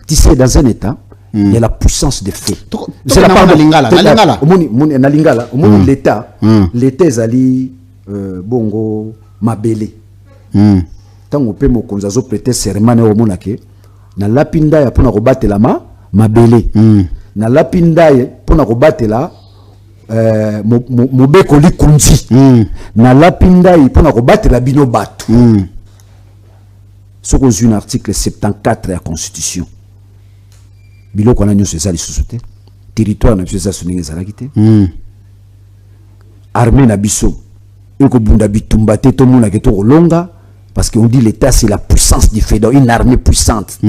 Tu sais, dans un État, il y a la puissance des faits. C'est la part de Lingala. L'État, l'État est allé bongo mabele. Tant on peut me konzazo prêter serment au monake, na lapinda ya pona robattre la mabele. Na lapinda ya pona robattre la mobeko li kunzi. Na lapinda ya pona robattre la bino bato. Ce qu'on un article 74 de la Constitution. Bilo qu'on a nous c'est ça les sous-soutés. Territoire n'a plus ça sonner ça la quitter. Armée na biso. Eko bunda bitumba te to mona ke to longa parce qu'on dit l'état c'est la puissance du fait, une armée puissante.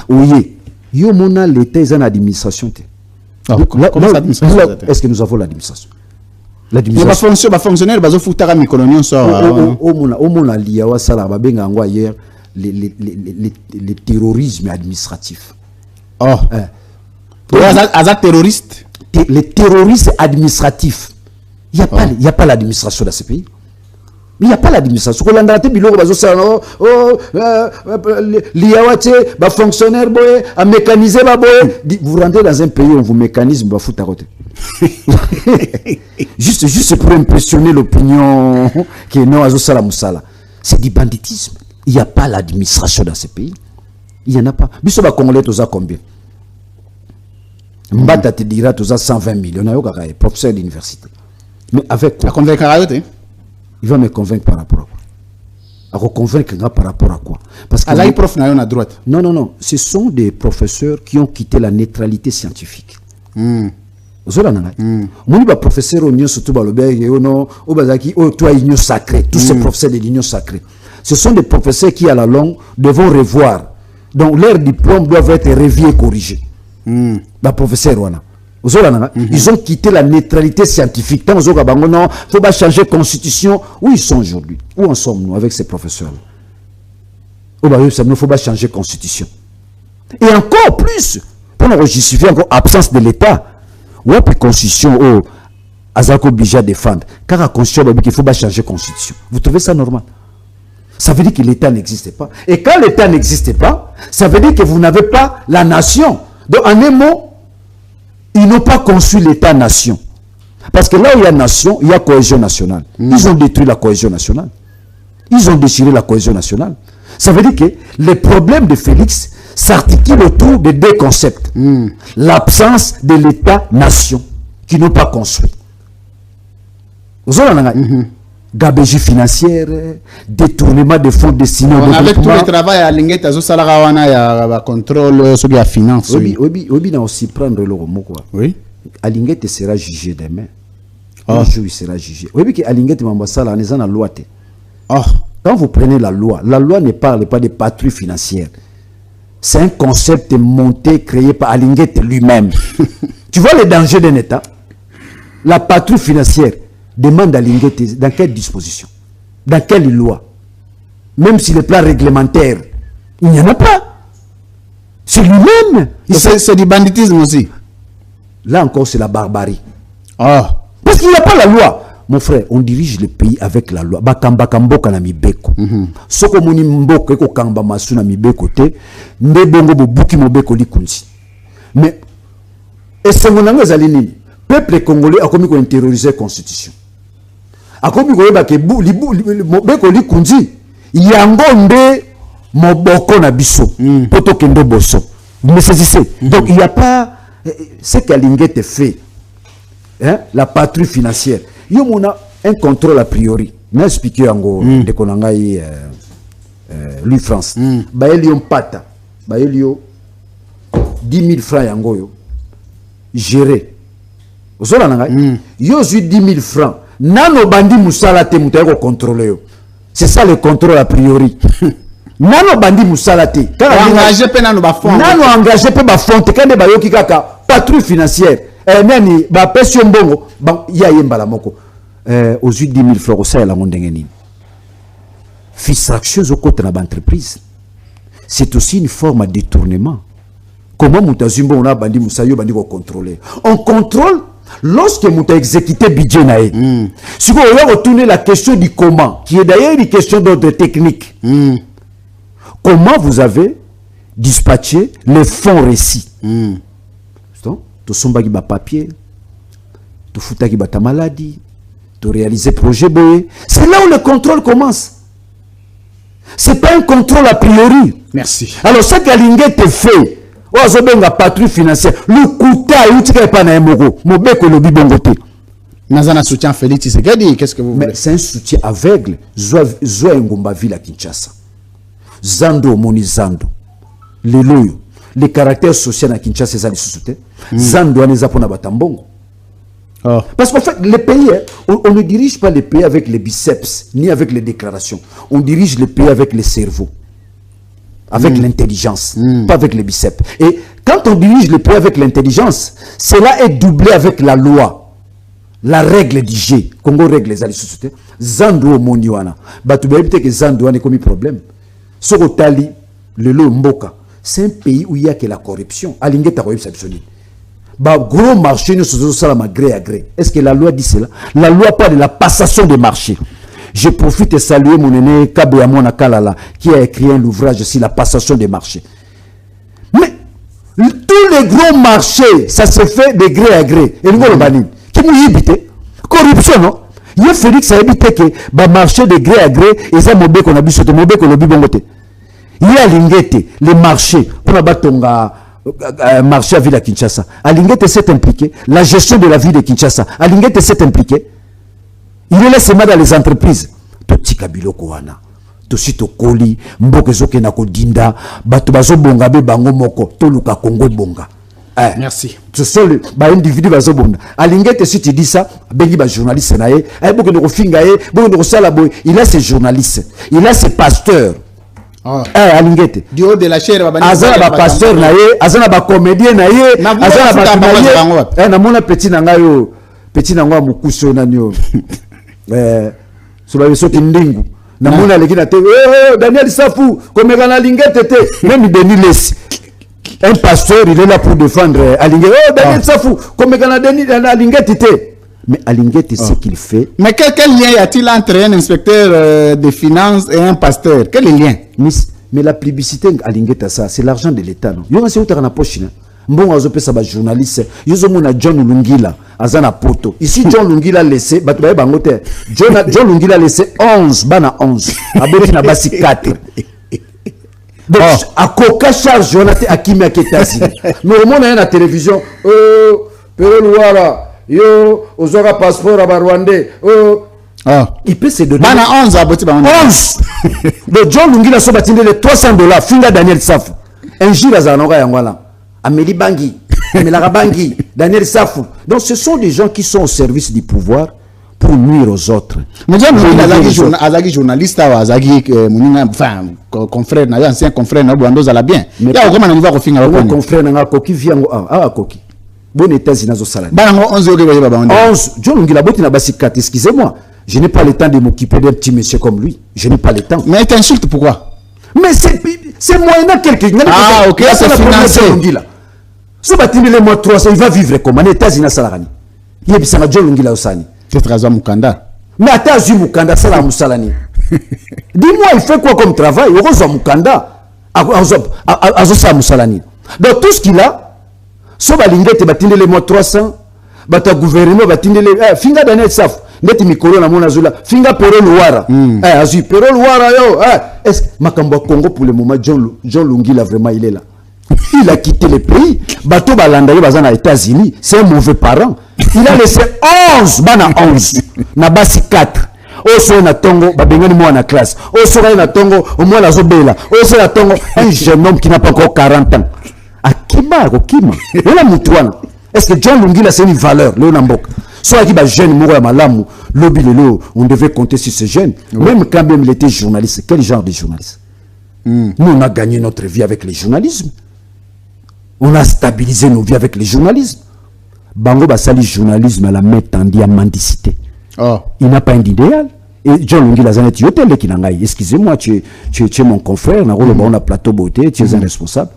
Oui. Yo mona l'état est en administration te. Est-ce que nous avons l'administration? L'administration. Les fonctionnaires bazo futara mi colonion so. Au mona liya wa sala ba benga ngwa hier le terrorisme administratif. Oh. Terroriste. Les terroristes administratifs. Il n'y a pas l'administration dans ce pays. Il n'y a pas l'administration. Quand on a des bilans, les fonctionnaires, à mécaniser, vous rentrez dans un pays où vous mécanisez, vous foutez à côté. Juste pour impressionner l'opinion qui est non à Zosala Moussala. C'est du banditisme. Il n'y a pas l'administration dans ce pays. Il n'y en a pas. Biso ba Congolais, tu as combien? Mbata te dira, tu as 120 millions. Professeur d'université. Mais avec quoi? Il va me convaincre par rapport à quoi? À reconvaincre par rapport à quoi? Parce que les profs à droite. Non. Ce sont des professeurs qui ont quitté la neutralité scientifique. Mon professeur Onyo surtout l'union sacrée. Tous ces professeurs de l'union sacrée. Ce sont des professeurs qui à la longue devront revoir. Donc leurs diplômes doivent être revus et corrigés. Professeur Wana. Ils ont quitté la neutralité scientifique. Il faut pas changer la constitution. Où ils sont aujourd'hui? Où en sommes-nous avec ces professeurs? Il ne faut pas changer la constitution. Et encore plus, pour nous justifier encore l'absence de l'État. Où est la constitution? Azako obligé à défendre. Car la constitution, il ne faut pas changer la constitution. Vous trouvez ça normal? Ça veut dire que l'État n'existe pas. Et quand l'État n'existe pas, ça veut dire que vous n'avez pas la nation. Donc en un mot, ils n'ont pas conçu l'État-nation. Parce que là où il y a nation, il y a cohésion nationale. Ils ont détruit la cohésion nationale. Ils ont déchiré la cohésion nationale. Ça veut dire que les problèmes de Félix s'articulent autour de deux concepts. L'absence de l'État-nation qu'ils n'ont pas construit. Vous avez gabégie financière, détournement de fonds destinés au développement. Avec tout le travail à l'ingé, il y a contrôle sur la finance. Oui, on aussi prendre le mot quoi. Oui. Alingé sera jugé demain. Un jour il sera jugé. Oui, que Alingé Mambasala on est dans la loi. Quand vous prenez la loi ne parle pas de patrouille financière. C'est un concept monté, créé par Alingé lui-même. Tu vois le danger d'un État? La patrouille financière demande à l'Ingété dans quelle disposition, dans quelle loi, même si le plan réglementaire, il n'y en a pas. C'est lui-même. C'est du banditisme aussi. Là encore, c'est la barbarie. Parce qu'il n'y a pas la loi. Mon frère, on dirige le pays avec la loi. Bakamba kamboka na mibeko. Soko moni mboko eko kamba masu na mibeko te, nde bongo bobuki mobeko likunzi. Mais, et c'est mon ami Zalini, peuple congolais a commis qu'on terroriser la constitution. A commis qu'on mobeko likunzi, yangonde moboko na biso, poto kendo boso. Mais saisissez. Donc il n'y a pas ce qu'Alingé fait. Hein? La patrouille financière. Il y a un contrôle a priori. Je vais expliquer encore de Konangaï lui France. Bah il y a un pata. Bah il y a 10 000 francs yango géré. Vous savez là il y a 10 000 francs. Nano bandi musala te mutako contrôler. C'est ça le contrôle a priori. Nano bandi musala te. Engagé pe nano ba fond. Nano engagé pe ba fond. Quand ba yoki kaka patrouille financière. Nani ba pression bongo ba ya yemba la moko. Aux 10 000 francs ça la mondengeni. Fistraction au côté de l'entreprise. C'est aussi une forme de détournement. Comment Moutazumbo on a bandi Moussayo bandi ko contrôler. On contrôle lorsque Mouta exécuté budget naé. Si vous voulez retourner la question du comment, qui est d'ailleurs une question d'ordre technique. Comment vous avez dispatcher les fonds récits. Tu sombaki ba papier, tu foutaki ba ta maladie, tu réaliser projet boé. C'est là où le contrôle commence. C'est pas un contrôle a priori. Merci. Alors ça qu'Alingete te fait, oazobenga patrouille financière, le kouta utika pa na moko, mobeko lobi bongote. Nazana soutien Félix Tshisekedi, qu'est-ce que vous voulez? Mais c'est un soutien aveugle. Zoa Ngomba ville à Kinshasa. Zando moni Zando. Les loyo. Les caractères sociaux à Kinshasa, c'est ça les soutien. Zando aneza pona batambongo. Oh. Parce qu'en fait, les pays, on ne dirige pas les pays avec les biceps, ni avec les déclarations. On dirige les pays avec les cerveaux, avec l'intelligence, pas avec les biceps. Et quand on dirige les pays avec l'intelligence, cela est doublé avec la loi, la règle du G. Congo règle les sociétés. Zando moniwana. Batu peut-être que Zando a commis problème. Sokotali, le Mboka, c'est un pays où il y a que la corruption. Alingeta corruption absolue. Bah, gros marché, nous sommes gré à gré. Est-ce que la loi dit cela? La loi parle de la passation des marchés. Je profite de saluer mon aîné Kabeyamona Kalala qui a écrit un ouvrage sur la passation des marchés. Mais tous les gros marchés, ça se fait de gré à gré. Et nous avons qui nous évite corruption, non? Il y a Félix a évité que le marché de gré à gré et ça mobé qu'on a bu sauté, mobé qu'on a bu bongoté. Il y a l'ingété, les marchés pour la batonga. Marché à ville à Kinshasa. Alingete s'est impliqué. La gestion de la ville de Kinshasa. Alingete s'est impliqué. Il est laissé dans les entreprises. Toti kabilo koana. Tosi to koli. Mboke zoke na kodinda. Bato bazo bonga be bango moko. Toluka Congo bonga. Merci. Ce sont les individus bazo bonga. Alingete si tu dis ça, bengi ba journaliste na ye. Boke no finga ye. Boke no sala boy. Il a ses journalistes. Il a ses pasteurs. Alingete du haut de la chair azana ba pasteur na ye azana ba comédien na ye azana ba na ye na mona petit na ngayo petit na ngwa mukuso na nyo so ba beso kindingu na mona leki na te Daniel Safu komeka na Alingete te même Denis Lesi un pasteur il est là pour défendre Alingete Daniel Safu komeka na Denis na Alingete te. Mais Alingete, c'est ce qu'il fait. Mais quel lien y a-t-il entre un inspecteur des finances et un pasteur? Quel est le lien? Mais la publicité Alingete, ça, c'est l'argent de l'État. Il y a un poche. Bon, on a un journaliste. Il y a John Lungila, Azana Poto. Ici, John Lungila a laissé, John Lungila a laissé 11, bana 11. Abeti na basi 4. Donc, à Coca charge, on a été à Kimi Aketasi. Mais au monde, il y a la télévision. Pero Luara. Yo, Ozora passeport à Rwandais. Il peut se donner. 11 aboti ba 11. Le John Lungila so batinde les $300. Finga Daniel Safu. Un jour à Zanoga Yangwala. Amélie Bangui. Amélie Bangui. Daniel Safu. Donc ce sont des gens qui sont au service du pouvoir pour nuire aux autres. Mais John Lungila azagi journaliste ou azagi enfin confrère, ancien confrère na Bwandoza la bien. Il y a comment on va refinga le confrère na Koki viango Koki. Bon état zinazo salade. 11 John Lungila boti na basi 4, excusez-moi. Je n'ai pas le temps de m'occuper d'un petit monsieur comme lui. Je n'ai pas le temps. Mais t'insultes pourquoi? Mais c'est moyen quelqu'un. Ah OK, c'est financé. Si batimi les mois 300, il va vivre comment? Les États-Unis salagani. Il y a bisanga John Lungila osani. C'est Razwa Mukanda. Mais Atazu Mukanda sala musalani. Dis-moi, il fait quoi comme travail? Rozwa Mukanda. Azosa musalani. Donc tout ce qu'il a so balingete batinde les mois 300 bata gouvernement batinde les finga Daniel Safu ndeti mikolo na mona zula finga Pero Luara azu Pero Luara yo est-ce makambo Congo pour le moment John Lungila vraiment il est là. Il a quitté le pays. Bato balanda yo bazana États-Unis, c'est un mauvais parent. Il a laissé 11 bana 11 na basi 4. Oso na tongo babengani moi na classe. Oso na tongo au moins la zobela. Oso na tongo un jeune homme qui n'a pas encore 40 ans. Akima. Est-ce que John Lungila c'est une valeur, Léon Mboka? Soit qui va jeune mourir malamu, lobby lelo, on devait compter sur ces jeunes. Même quand même il était journaliste, quel genre de journaliste? Nous on a gagné notre vie avec le journalisme. On a stabilisé nos vies avec le journalisme. Bango basali journalisme à la main tendue à mendicité. Il n'a pas un idéal. Et John Lungila zanet yotel qui n'angaï. Excusez-moi, tu es mon confrère, on a plateau beauté, tu es un responsable.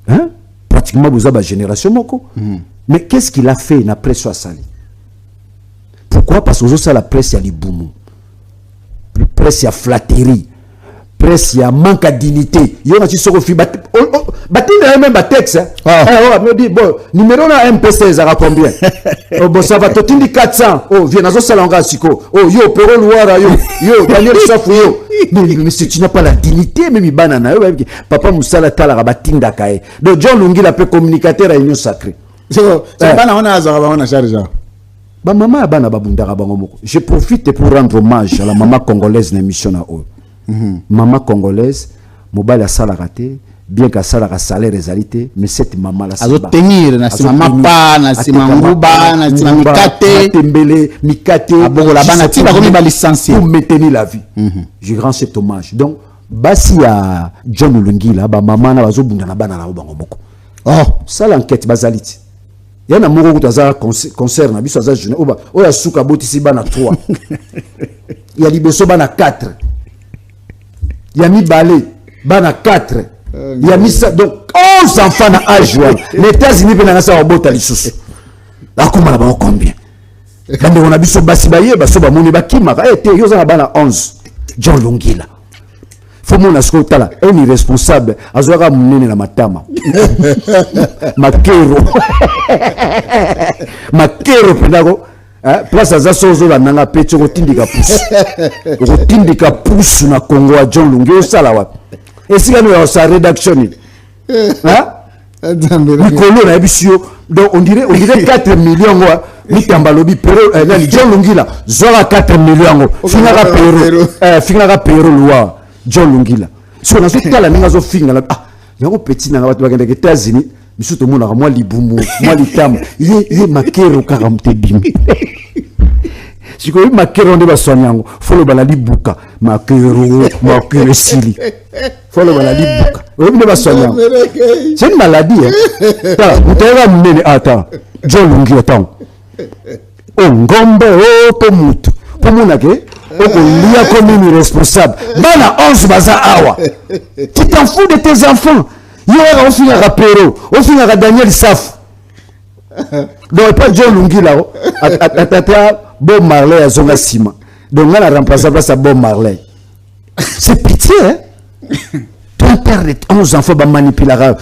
Hein? Pratiquement vous avez la génération moko. Mais qu'est-ce qu'il a fait na presse à Sali? Pourquoi? Parce que ça la presse y a les boumou. La presse y a flatterie. presse, il y a manque de dignité. Il y a un petit fi même un texte. Me dit bon, numéro na MPC ça combien? Bon ça va totindi 400. Oh, viens nazo salanga siko. Oh, yo Pero Luara yo Daniel Safu yo. Mais tu n'as pas la dignité même banana yo papa Musala tala batinda kae. Donc John Lungila peut communicateur à Union Sacrée. C'est bana on a charge. Ba maman bana babundaka bango moko. Je profite pour rendre hommage à la maman congolaise na mission na o. Maman congolaise, mobile a salarate, bien qu'à salara salaire ezalité, mais cette maman là azo tenir na sima pa na sima nguba na sima mikate tembele mikate abola bana tiba comme ba licencié pour maintenir la vie. Je rends cet hommage. Donc basi ya John Lungila ba maman na bazo bunda na bana na bango moko. Oh, ça l'enquête bazalite. Yana moko kutaza concert na biso za journée oba oya suka botisi bana 3. Ya liboso bana 4. Ya mi balé bana 4. Ya mi ça donc 11 enfants na âge wa. Les États-Unis pena ngasa obota lisusu. Akuma na ba combien? Kandi on a biso basi baye baso ba moni bakima te yo za bana 11. John Lungila. Faut mon ascolta là, un irresponsable, azwaka munene na matama. Makero. Makero pendako, place azasozo la nanga pecho kotindika pousse. Kotindika pousse na Congo a John Lungila sala wa. Et si nous sa rédaction. Mikolo na ebisio, donc on dirait 4 millions wa. Mitambalobi Pero John Lungila, zola 4 millions. Finaka Pero loi. John Lungila. Si on a fait la ninga zo finga la yango petit na watu bakende États-Unis, biso to mona moi libumu, moi litam. Ye makero karamte bimi. Si ko makero nde baswanyango, folo bala libuka, makero sili. Folo bala libuka. O nde baswanyango. C'est une maladie hein. Ta, mutera mnene ata. John Lungila tan. O ngombe o po mutu. Po mona ke lia comme une irresponsable. Bana 11 baza awa. Tu t'en fous de tes enfants. Hier on finit à Pero, on finit à Daniel Saf. Donc pas John Lungila. Atata Bob Marley à Zonga Sima. Donc on a remplacé ça Bob Marley. C'est pitié hein. Ton père de 11 enfants va manipuler.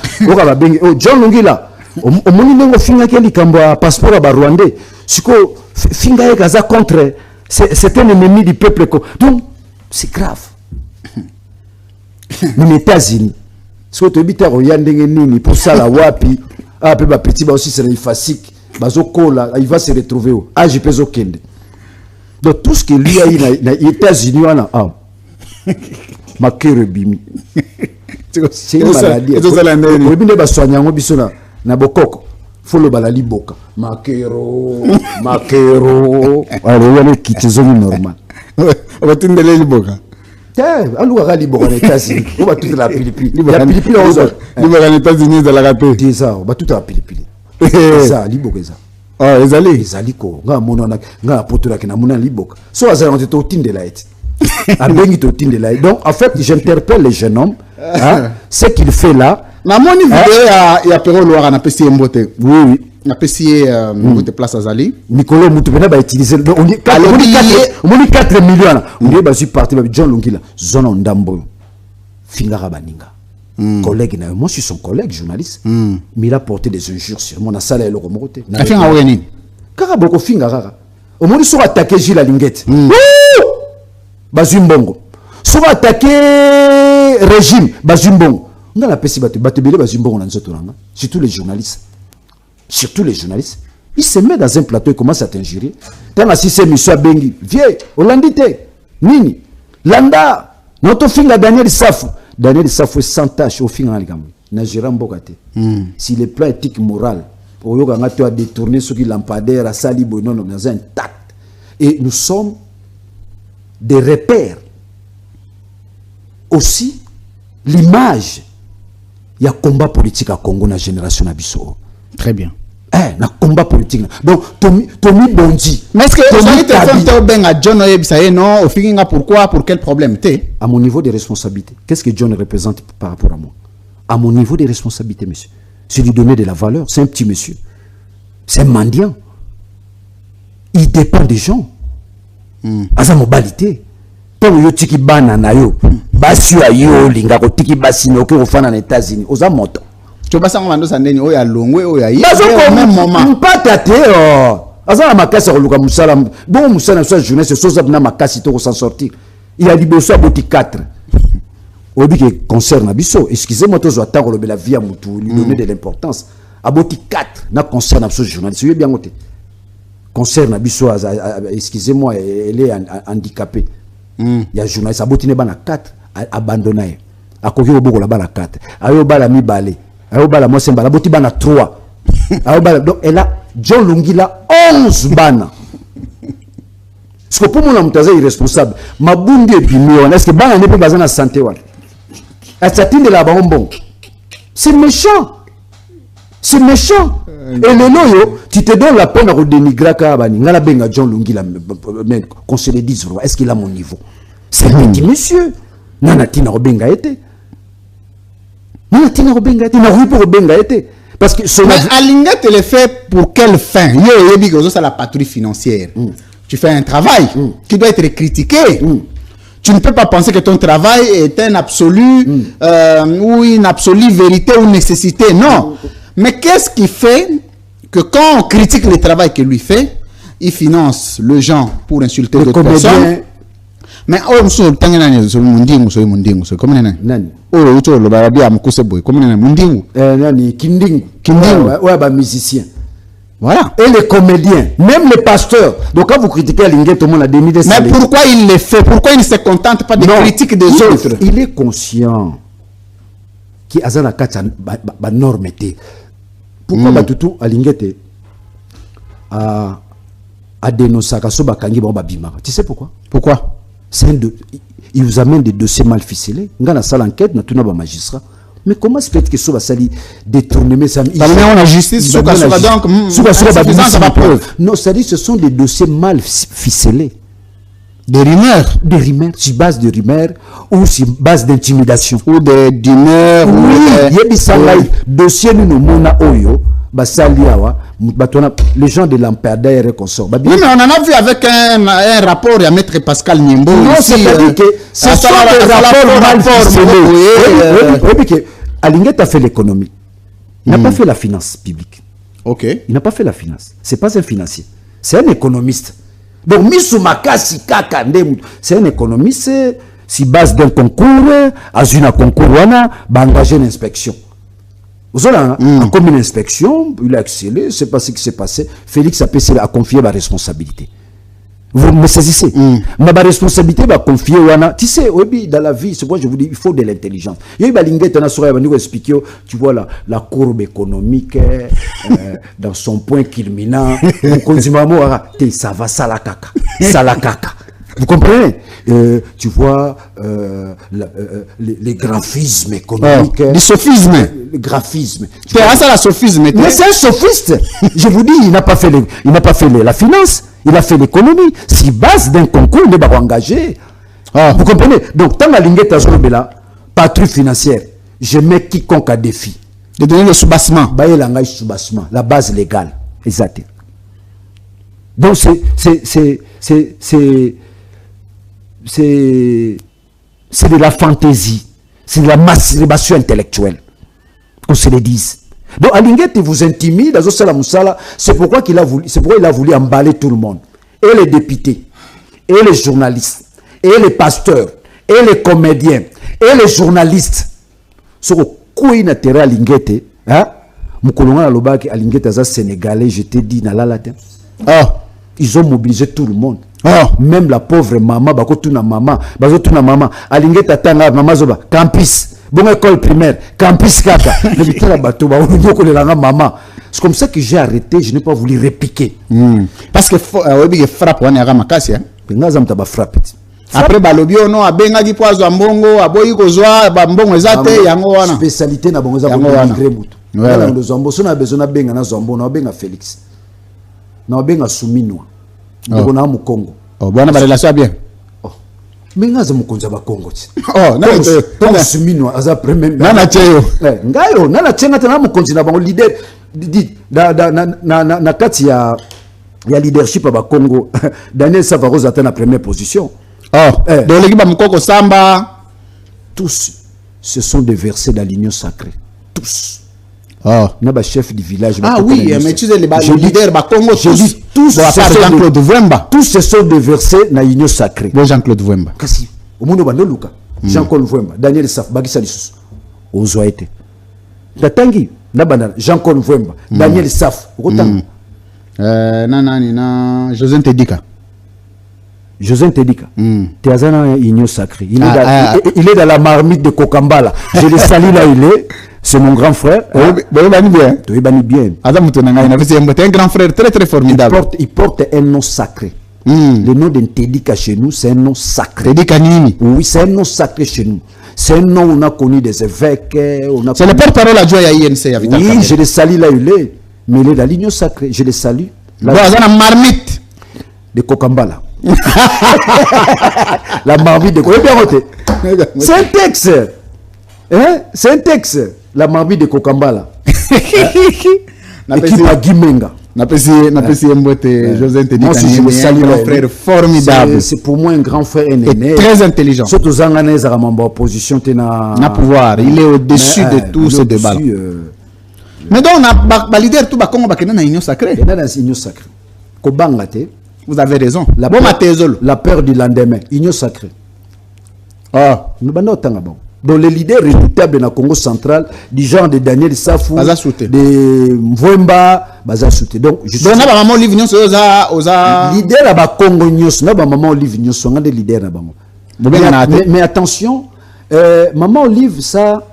Oh John Lungila. Au moni nengo finga keli kamba passeport ba Rwandais. Siko finga e kaza contre c'est un ennemi du peuple. Donc, c'est grave. Les États-Unis. Si vous avez pour ça, la wapi, petit, aussi c'est facile. Il va se retrouver. Ah, je peux aucun. Donc, tout ce que lui a eu les États-Unis, ma cœur bimi. C'est une maladie. Follow balali boka makero alors yana kitizoni normal obatindele liboka aluka kali boka na États-Unis oba toute la pilipili ya pilipili ozo liboka na États-Unis za la gato ça oba toute la pilipili ça liboka ça ezali ko nga mona nga potola ke na mona liboka so azala on te tindela eti abengi to tindela donc en fait j'interpelle les jeunes hommes ce qu'il fait là. Na moni vidéo ya Pero Luara na pesi mbote. Oui. Na pesi mbote place azali. Nicolo Mutupena ba utiliser on dit 4 millions. On dit ba suis parti ba John Lungila zona ndambo. Fingara baninga. Collègue na moi je suis son collègue journaliste. Mais il a porté des injures sur moi na sala eloko mokote. Na finga weni. Kaka boko fingara. Au moins sur attaquer Gilles la Lingette. Bazumbongo. Sur attaquer régime Bazumbongo. On a la pesi batebele bazumbongo na nzoto nanga. Surtout les journalistes. Il se met dans un plateau et commence à t'injurer. Tant que si c'est monsieur Bengi, vieux, Hollandite, Nini, Landa, notre finga Daniel Safu. Daniel Safu est sans tâche au finga Aligamou. Najiran Bokate. Si le plan éthique moral, pour yoga ngato a détourné ce qui lampadaire à Salibo, non, dans un tact. Et nous sommes des repères. Aussi, l'image. Il y a combat politique à Congo na génération Abisso. Très bien. Na combat politique. Donc Tommy Bondi. Mais est-ce que John non, au pourquoi, pour quel problème? À mon niveau de responsabilité, qu'est-ce que John représente par rapport à moi? À mon niveau de responsabilité, monsieur. C'est lui donner de la valeur. C'est un petit monsieur. C'est un mendiant. Il dépend des gens. À sa mobilité. Tant que tu bana na yo, basi ya yo linga ko tiki basi no ko fana na États-Unis oza moto tu basa ngando sandeni o ya longwe o ya yi même moment mpata te azana makasi ko luka musala bon musala so jeunesse so za na makasi to ko s'en sortir il a liboso aboti 4 obi que concerne biso excusez-moi to zo atako lo la vie à mutu lui donner de l'importance aboti 4 na concerne biso journaliste yo bien ngote concerne biso excusez-moi elle est handicapée il y a journaliste aboti ne bana 4 abandonné akoki oboko la bana 4 ayo bala mi balé ayo bala mo semba aboti bana 3 ayo bala donc elle a John Lungila 11 bana. Parce que pour moi, je suis irresponsable. Ma bundi est bimé. Est-ce que bana n'est pas besoin de santé? De la bonbon. C'est méchant. C'est méchant. Et le loyo, tu te donnes la peine à dénigrer Kabani. Ngala benga John Lungila, qu'on se le dise, est-ce qu'il a mon niveau? C'est un petit monsieur. Nanatina Robenga était. Nanatina Robenga était. Narupo Robenga était. Parce que mais Alinga te le fait pour quelle fin? C'est la patrouille financière. Tu fais un travail qui doit être critiqué. Tu ne peux pas penser que ton travail est un absolu ou une absolue vérité ou nécessité. Non. Mais qu'est-ce qui fait que quand on critique le travail que lui fait, il finance le gens pour insulter d'autres personnes? Mais oh monsieur tangana so mundingu so comme nani oh uto lo barabia mukuse boy comme nani mundingu nani kindingu ouais bah musicien voilà et les comédiens même les pasteurs donc quand vous critiquez Alingué tout le monde a démis des mais pourquoi il le fait? Pourquoi il ne se contente pas des critiques des autres? Il est conscient qui azana kacha ba norme té pourquoi batutu Alingué té a dénoncé kaso bakangi ba bima tu sais pourquoi il vous amène des dossiers mal ficelés. On a une enquête, on a un magistrat. Mais comment se fait que ça va salir détourner mais ça on a justice donc non, c'est-à-dire ce sont des dossiers mal ficelés. Des rumeurs sur base de rumeurs ou sur base d'intimidation ou d'humeur il y a des dossiers nous mona oyo les gens de l'Amperdère et consorts. Oui, mais on en a vu avec un rapport à Maître Pascal Niembo. Non, c'est-à-dire que ce sont des rapports mal ficelés. Oui, que Alingué a fait l'économie. Il n'a pas fait la finance publique. Ok. Il n'a pas fait la finance. C'est pas un financier. C'est un économiste. Donc, Misumakasi Kakande, c'est un économiste. Si base d'un concours, à une concours, on a engagé une inspection. Vous avez comme une inspection, il a excellé, c'est pas ce qui s'est passé. Félix a confié ma responsabilité. Vous me saisissez. Ma responsabilité va confier. Tu sais, dans la vie, c'est quoi je vous dis, il faut de l'intelligence. Il y a eu expliquer, tu vois la courbe économique dans son point culminant. Ça va, ça la caca. Vous comprenez? Tu vois les graphismes économiques. Les sophismes. Le graphisme. C'est ça la sophisme. Mais c'est un sophiste. Je vous dis, il n'a pas fait la finance, il a fait l'économie. Si base d'un concours, il n'est pas engagé. Vous comprenez? Donc, tant que la patrouille financière, je mets quiconque à défi. De donner le soubassement. La base légale. Exact. Donc, c'est de la fantaisie, c'est de la masturbation intellectuelle, qu'on se le dise. Donc Alingué vous intimide, c'est pourquoi il a voulu emballer tout le monde, et les députés, et les journalistes, et les pasteurs, et les comédiens, et les journalistes. Ce qui est intérêt à Alingué, Moukolonga Lobaki Alingué sénégalais, je t'ai dit, ils ont mobilisé tout le monde. Même la pauvre maman, maman, Alingué tatanga maman zoba, campus, bonne école primaire, campus kaka. C'est comme ça que j'ai arrêté, je n'ai pas voulu répliquer. Parce que frappe on est ramakasi après balobi ono abenga ki poazo mbongo aboyi kozwa mbongo ezate yango wana spécialité na bongo za migrer mutu. Voilà le zombo sona besoin benga na zombo na benga Félix. Na benga Souminwa. Donc na mu Congo. Bwana ba relation bien. Mais ngaza mukonza ba Congo ti. Na Souminwa aza premier. Na cheyo. Ngayo na tsenga tena mukonzi na bango leader na kati ya leadership ba Congo. Daniel Savaroza atteint la première position. Donc l'équipe Mukoko Samba tous se sont déversés dans l'union sacrée. Tous. Oh. Il y a chef du village. Ah oui, mais tu sais, les leaders, Congo, tous Jean-Claude Vwemba. Tous se sont déversés dans l'union sacrée. Jean-Claude Vwemba. Kasi, au monde de Luka, Jean-Claude Vwemba, Daniel Saf, Bagisa Lissus, Ozoaite. Tatangi, Nabana, Jean-Claude Vwemba, Daniel Saf, José Ntedika. José Ntedika. Théazana union sacrée. Il est dans la marmite de Kokambala. Je le salue là, il est. C'est mon grand frère. Tu es bien. Un grand frère très très formidable. Il porte un nom sacré. Le nom d'Ntedika chez nous, c'est un nom sacré. Oui, c'est un nom sacré chez nous. C'est un nom où on a connu des évêques. C'est le porte-parole à Joya INC. Oui, je le salue là, il est. Mais il est dans l'union sacrée. Je le salue. La marmite de Kokambala. La marmite de Kokambala. C'est un texte. Hein? C'est un texte. La marmite de Kokambala. Équipe à Gimenga. José Ntedika, un frère formidable. C'est pour moi un grand frère aîné. Très intelligent. Surtout Zanganès à ma opposition. Na pouvoir. Il est au-dessus de tout ce débat. Mais donc, on a leader tout Congo dans l'union sacrée. Dans l'union sacrée. Vous avez raison. La peur du lendemain. Union sacrée. Ah. Nous avons autant bon. Donc les leaders redoutables dans le Congo central, du genre de Daniel Safou, de Mvwemba, Bazasouté. Donc on a maman Olive Nyonso leader à Congo Nyonso, na maman Olive Nyonso, on a des leaders là mais attention, maman Olive ça.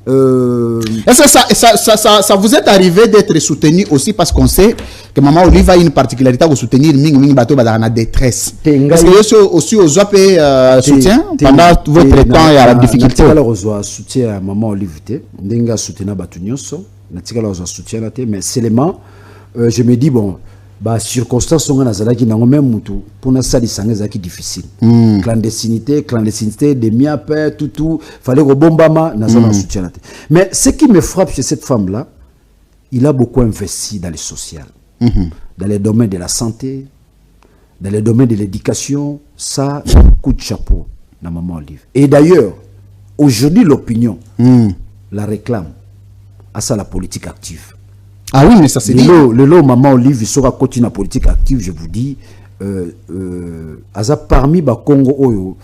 Est-ce que ça vous est arrivé d'être soutenu aussi parce qu'on sait que Maman Olive a une particularité de soutenir Ming Bateau dans la détresse. Est-ce que aussi aux soutien pendant votre temps et à la difficulté? Soutien à Maman Olive, Ndenga soutien à Batunyoso, mais seulement je me dis bon. Bah circonstances sont dans même pour na sali sanga qui difficile clandestinité des miapé tout fallait que bombama na zone soutien. Mais ce qui me frappe chez cette femme là, il a beaucoup investi dans le social, dans les domaines de la santé, dans les domaines de l'éducation. Ça, coup de chapeau dans Maman Olive. Et d'ailleurs aujourd'hui l'opinion la réclame à ça, la politique active. Ah oui, mais ça c'est dit. Le lot Maman Olive, il sera continué la politique active, je vous dis. Parmi les Congo Oyo,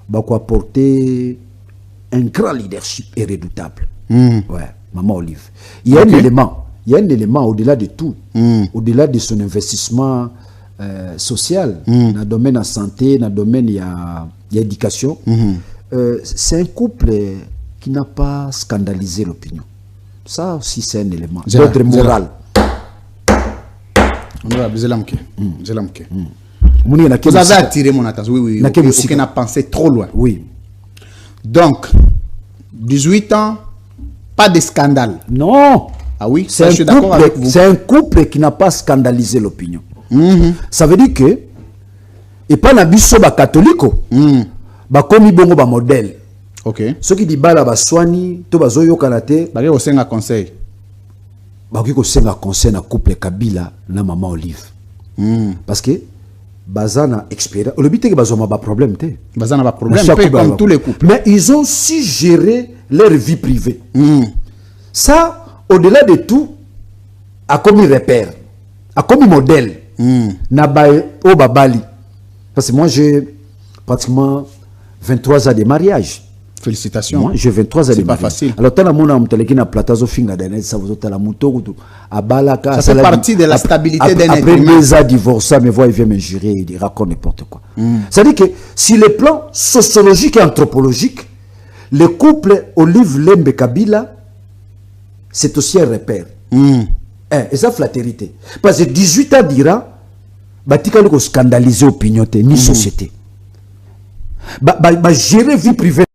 va apporter un grand leadership et redoutable. Ouais, Maman Olive. Il y a un élément au-delà de tout, au-delà de son investissement social, dans le domaine de la santé, dans le domaine de l'éducation. C'est un couple qui n'a pas scandalisé l'opinion. Ça aussi, c'est un élément d'ordre moral. Vous avez attiré mon attention. Oui, oui. On a pensé trop loin. Oui. Donc, 18 ans, pas de scandale. Non. Ah oui, je suis d'accord avec vous. C'est un couple qui n'a pas scandalisé l'opinion. Ça veut dire que, et pas na biso ba catholique, ba komi bongo ba modèle. Ok. Ce qui dit bala baswani to bazoyo kanate ba ko senga conseil. Ba ko senga conseil na couple Kabila na Maman Olive. Parce que bazana expérience. Le but est que bazoma ba problème té. Bazana ba problème comme tous les couples. Mais ils ont su gérer leur vie privée. Ça au-delà de tout a comme repère, a comme modèle. Na ba o babali. Parce que moi j'ai pratiquement 23 ans de mariage. Félicitations. Moi, j'ai 23 ans. C'est pas facile. Alors, tant que na platazo finga d'année, ça vous a la moto, ça fait partie de la stabilité d'un être humain. Après 2 ans divorcé, me voit, il vient me jurer, il raconte n'importe quoi. C'est-à-dire que, sur le plan sociologique et anthropologique, le couple Olive Lembe Kabila, c'est aussi un repère. Et ça, flatérité. Parce que 18 ans dira, batika le scandaliser opinion, ni société. Gérer vie privée.